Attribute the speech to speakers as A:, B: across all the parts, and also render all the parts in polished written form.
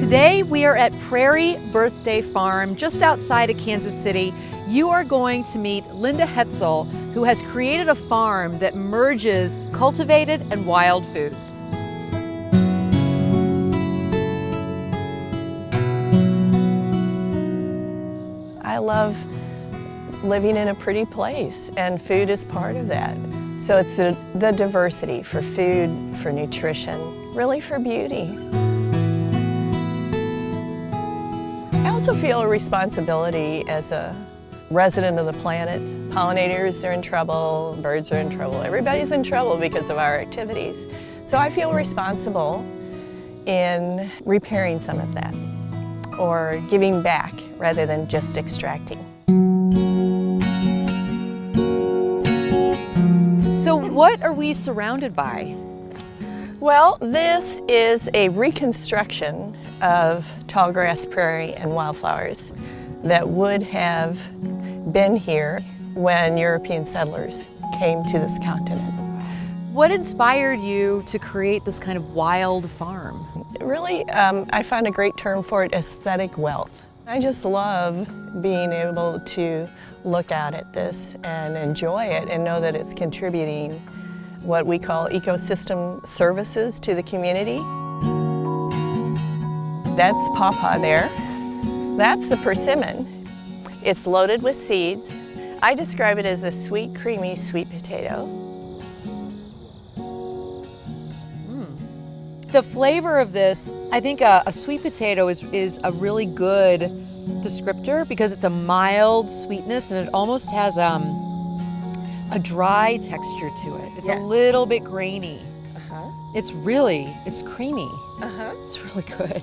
A: Today we are at Prairie Birthday Farm just outside of Kansas City. You are going to meet Linda Hezel, who has created a farm that merges cultivated and wild foods.
B: I love living in a pretty place, and food is part of that. So it's the diversity for food, for nutrition, really for beauty. I also feel a responsibility as a resident of the planet. Pollinators are in trouble, birds are in trouble, everybody's in trouble because of our activities. So I feel responsible in repairing some of that, or giving back rather than just extracting.
A: So what are we surrounded by?
B: Well, this is a reconstruction of tallgrass prairie and wildflowers that would have been here when European settlers came to this continent.
A: What inspired you to create this kind of wild farm?
B: Really, I found a great term for it, aesthetic wealth. I just love being able to look out at this and enjoy it and know that it's contributing what we call ecosystem services to the community. That's pawpaw there. That's the persimmon. It's loaded with seeds. I describe it as a sweet, creamy sweet potato.
A: The flavor of this, I think a sweet potato is a really good descriptor because it's a mild sweetness and it almost has a dry texture to it. It's
B: Yes.
A: a little bit grainy.
B: Uh-huh.
A: It's creamy.
B: Uh-huh.
A: It's really good.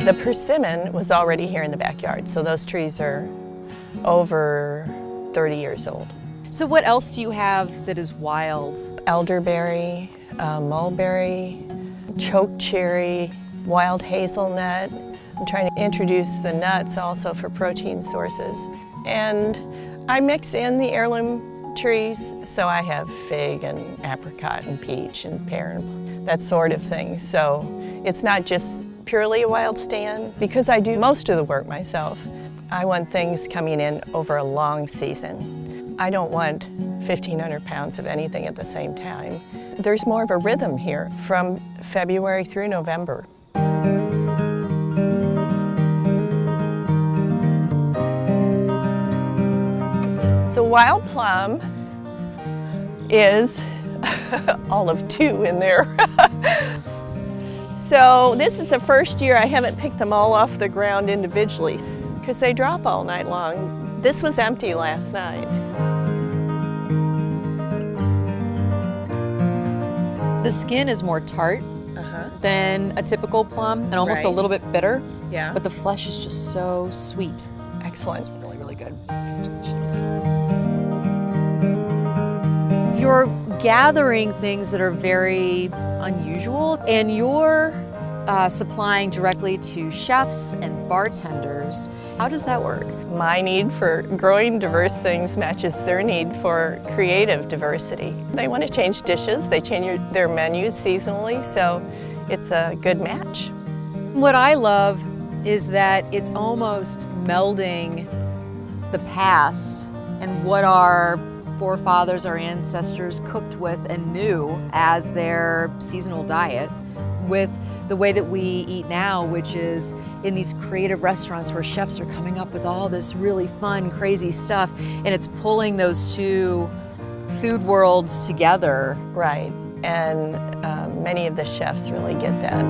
B: The persimmon was already here in the backyard, so those trees are over 30 years old.
A: So what else do you have that is wild?
B: Elderberry, mulberry, choke cherry, wild hazelnut. I'm trying to introduce the nuts also for protein sources. And I mix in the heirloom trees, so I have fig and apricot and peach and pear and that sort of thing. So it's not just purely a wild stand. Because I do most of the work myself, I want things coming in over a long season. I don't want 1,500 pounds of anything at the same time. There's more of a rhythm here from February through November. So wild plum is all of 2 in there. So this is the first year I haven't picked them all off the ground individually because they drop all night long. This was empty last night.
A: The skin is more tart than a typical plum and almost a
B: Right.
A: little bit bitter.
B: Yeah.
A: But the flesh is just so sweet.
B: Excellent.
A: It's really, really good. It's delicious. You're gathering things that are very unusual, and you're supplying directly to chefs and bartenders. How does that work?
B: My need for growing diverse things matches their need for creative diversity. They want to change dishes, they change their menus seasonally, so it's a good match.
A: What I love is that it's almost melding the past and what our forefathers, our ancestors cooked with and knew as their seasonal diet with the way that we eat now, which is in these creative restaurants where chefs are coming up with all this really fun, crazy stuff, and it's pulling those two food worlds together.
B: Right, and many of the chefs really get that.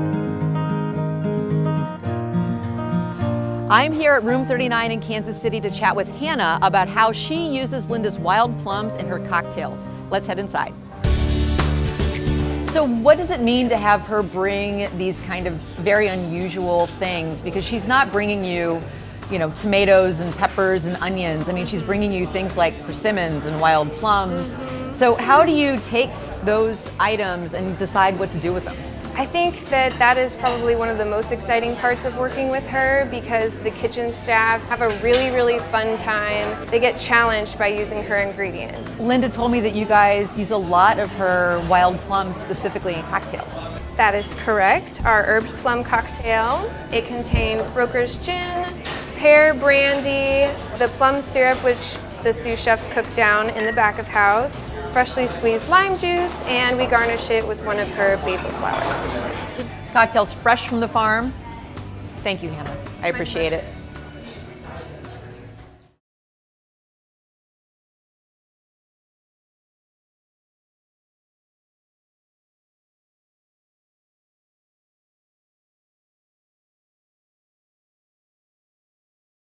A: I'm here at Room 39 in Kansas City to chat with Hannah about how she uses Linda's wild plums in her cocktails. Let's head inside. So what does it mean to have her bring these kind of very unusual things? Because she's not bringing you, tomatoes and peppers and onions. I mean, she's bringing you things like persimmons and wild plums. So how do you take those items and decide what to do with them?
C: I think that is probably one of the most exciting parts of working with her, because the kitchen staff have a really fun time. They get challenged by using her ingredients.
A: Linda told me that you guys use a lot of her wild plums specifically in cocktails.
C: That is correct. Our herbed plum cocktail. It contains broker's gin, pear brandy, the plum syrup which the sous chefs cook down in the back of house, freshly squeezed lime juice, and we garnish it with one of her basil flowers.
A: Cocktails fresh from the farm. Thank you, Hannah. I appreciate it.